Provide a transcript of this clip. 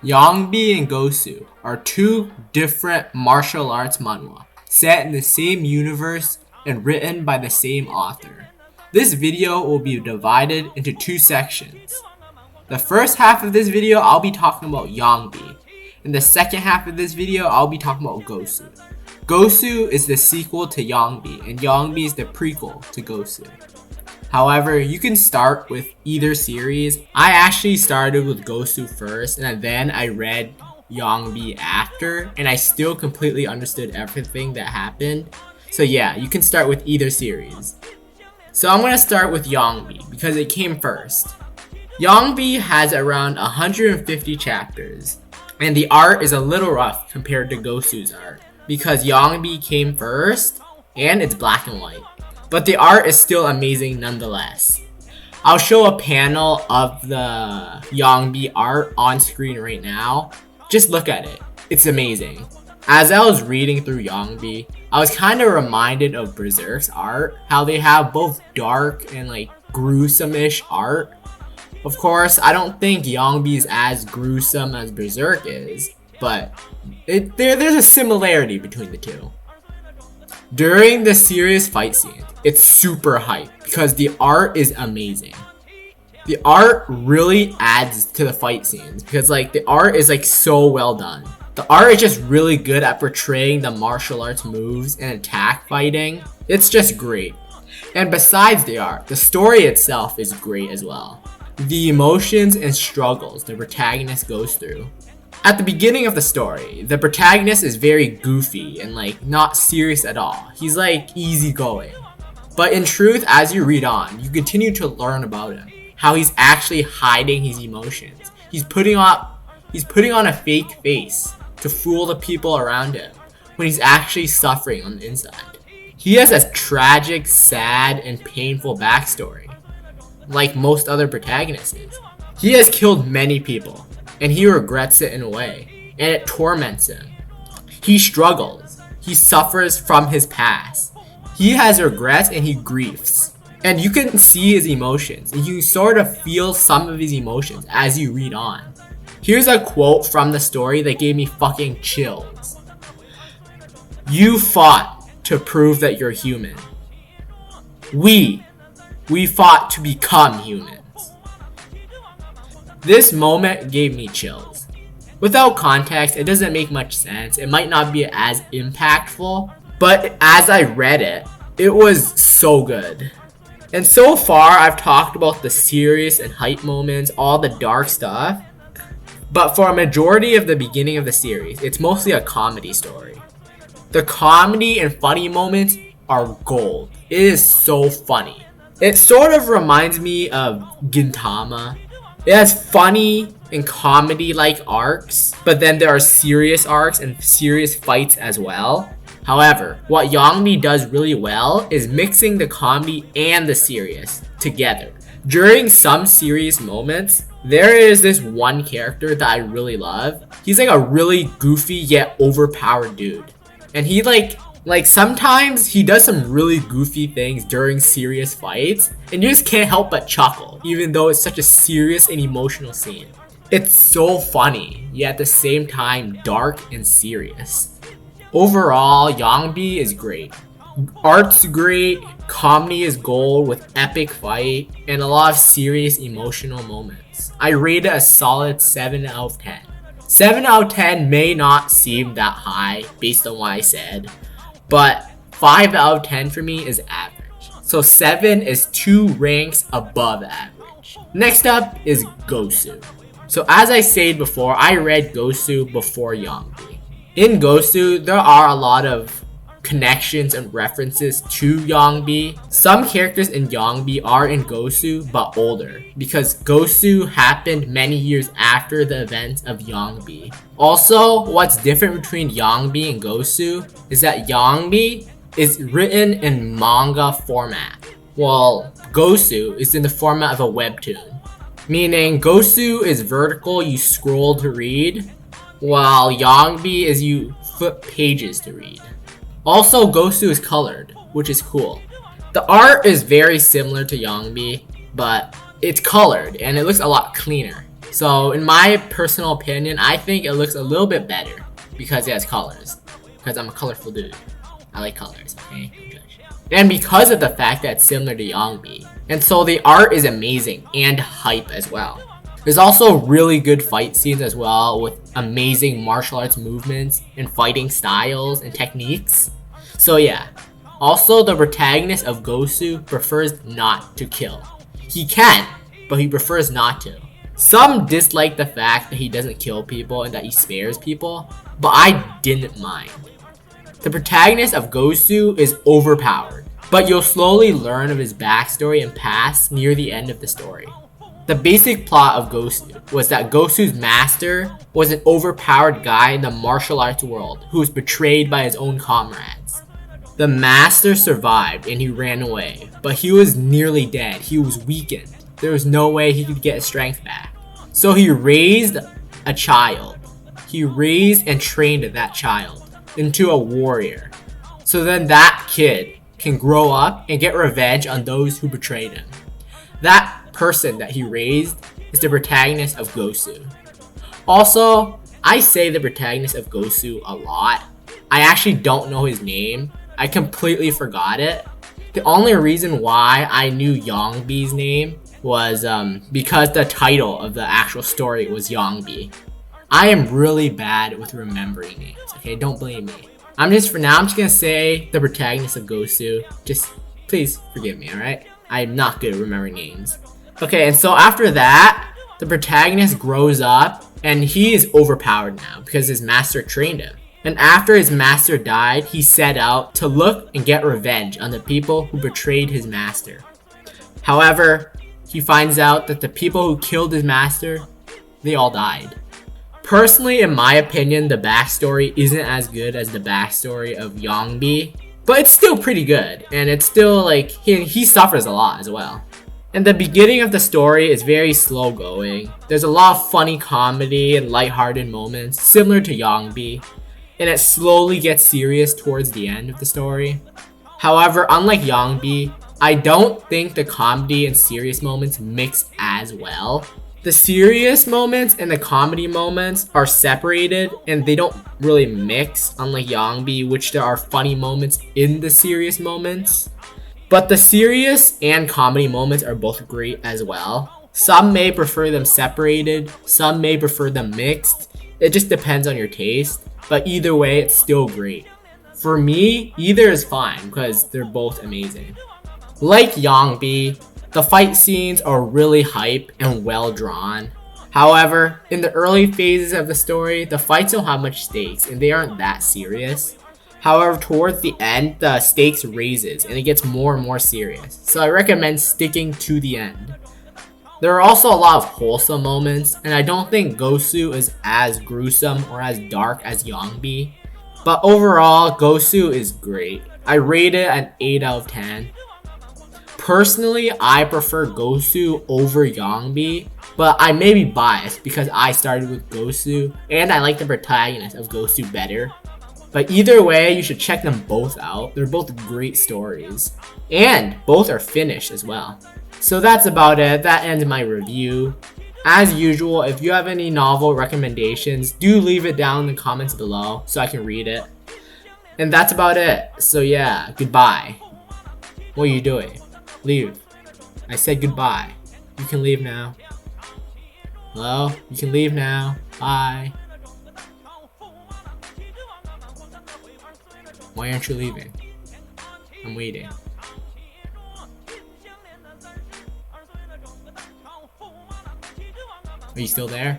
YONGI and GOSU are two different martial arts manhwa set in the same universe and written by the same author. This video will be divided into two sections. The first half of this video I'll be talking about YONGI. In the second half of this video I'll be talking about GOSU. GOSU is the sequel to YONGI and YONGI is the prequel to GOSU. However, you can start with either series. I actually started with GOSU first and then I read YONGI after, and I still completely understood everything that happened. So yeah, you can start with either series. So I'm going to start with YONGI because it came first. YONGI has around 150 chapters, and the art is a little rough compared to GOSU's art because YONGI came first and it's black and white. But the art is still amazing nonetheless. I'll show a panel of the YONGI art on screen right now. Just look at it. It's amazing. As I was reading through YONGI, I was kind of reminded of Berserk's art. How they have both dark and like gruesome-ish art. Of course, I don't think YONGI is as gruesome as Berserk is, but there's a similarity between the two. During the serious fight scene, it's super hype because the art is amazing. The art really adds to the fight scenes because like the art is like so well done. The art is just really good at portraying the martial arts moves and attack fighting. It's just great. And besides the art, the story itself is great as well. The emotions and struggles the protagonist goes through. At the beginning of the story, the protagonist is very goofy and like not serious at all. He's like easygoing. But in truth, as you read on, you continue to learn about him. How he's actually hiding his emotions. He's putting on a fake face to fool the people around him when he's actually suffering on the inside. He has a tragic, sad, and painful backstory, like most other protagonists. He has killed many people, and he regrets it in a way, and it torments him. He struggles. He suffers from his past. He has regrets and he griefs. And you can see his emotions, and you sort of feel some of his emotions as you read on. Here's a quote from the story that gave me fucking chills. "You fought to prove that you're human. We fought to become humans." This moment gave me chills. Without context, it doesn't make much sense. It might not be as impactful, but as I read it, it was so good. And so far, I've talked about the serious and hype moments, all the dark stuff. But for a majority of the beginning of the series, it's mostly a comedy story. The comedy and funny moments are gold. It is so funny. It sort of reminds me of Gintama. It has funny and comedy-like arcs, but then there are serious arcs and serious fights as well. However, what YONGI does really well is mixing the comedy and the serious together. During some serious moments, there is this one character that I really love. He's like a really goofy yet overpowered dude. And he like sometimes he does some really goofy things during serious fights, and you just can't help but chuckle, even though it's such a serious and emotional scene. It's so funny, yet at the same time dark and serious. Overall, YONGI is great. Art's great, comedy is gold with epic fight, and a lot of serious emotional moments. I rate it a solid 7 out of 10. 7 out of 10 may not seem that high based on what I said, but 5 out of 10 for me is average. So 7 is 2 ranks above average. Next up is GOSU. So as I said before, I read GOSU before YONGI. In GOSU, there are a lot of connections and references to YONGI. Some characters in YONGI are in GOSU but older because GOSU happened many years after the events of YONGI. Also, what's different between YONGI and GOSU is that YONGI is written in manga format, while GOSU is in the format of a webtoon. Meaning GOSU is vertical, you scroll to read, while YONGI is you flip pages to read. Also, GOSU is colored, which is cool. The art is very similar to YONGI, but it's colored and it looks a lot cleaner. So in my personal opinion, I think it looks a little bit better because it has colors. Because I'm a colorful dude. I like colors, okay? Don't judge. And because of the fact that it's similar to YONGI. And so the art is amazing and hype as well. There's also really good fight scenes as well with amazing martial arts movements and fighting styles and techniques. So yeah. Also, the protagonist of GOSU prefers not to kill. He can, but he prefers not to. Some dislike the fact that he doesn't kill people and that he spares people, but I didn't mind. The protagonist of GOSU is overpowered, but you'll slowly learn of his backstory and past near the end of the story. The basic plot of GOSU was that GOSU's master was an overpowered guy in the martial arts world who was betrayed by his own comrades. The master survived and he ran away, but he was nearly dead. He was weakened. There was no way he could get his strength back. So he raised a child. He raised and trained that child into a warrior. So then that kid can grow up and get revenge on those who betrayed him. That person that he raised is the protagonist of GOSU. Also, I say the protagonist of GOSU a lot. I actually don't know his name. I completely forgot it. The only reason why I knew YONGI's name was because the title of the actual story was YONGI. I am really bad with remembering names, okay? Don't blame me. I'm just gonna say the protagonist of GOSU. Just please forgive me, alright? I'm not good at remembering names. Okay, and so after that, the protagonist grows up and he is overpowered now because his master trained him. And after his master died, he set out to look and get revenge on the people who betrayed his master. However, he finds out that the people who killed his master, they all died. Personally, in my opinion, the backstory isn't as good as the backstory of YONGI, but it's still pretty good, and it's still like, he suffers a lot as well. And the beginning of the story is very slow going. There's a lot of funny comedy and lighthearted moments, similar to YONGI, and it slowly gets serious towards the end of the story. However, unlike YONGI, I don't think the comedy and serious moments mix as well. The serious moments and the comedy moments are separated and they don't really mix, unlike YONGI, which there are funny moments in the serious moments. But the serious and comedy moments are both great as well. Some may prefer them separated, some may prefer them mixed. It just depends on your taste. But either way, it's still great. For me, either is fine because they're both amazing. Like YONGI, the fight scenes are really hype and well drawn. However, in the early phases of the story, the fights don't have much stakes and they aren't that serious. However, towards the end, the stakes raises and it gets more and more serious. So I recommend sticking to the end. There are also a lot of wholesome moments, and I don't think GOSU is as gruesome or as dark as YONGI. But overall, GOSU is great. I rate it an 8 out of 10. Personally, I prefer GOSU over YONGI, but I may be biased because I started with GOSU, and I like the protagonist of GOSU better. But either way, you should check them both out. They're both great stories, and both are finished as well. So that's about it. That ends my review. As usual, if you have any novel recommendations, do leave it down in the comments below so I can read it. And that's about it. So yeah, goodbye. What are you doing? Leave. I said goodbye. You can leave now. Hello? You can leave now. Bye. Why aren't you leaving? I'm waiting. Are you still there?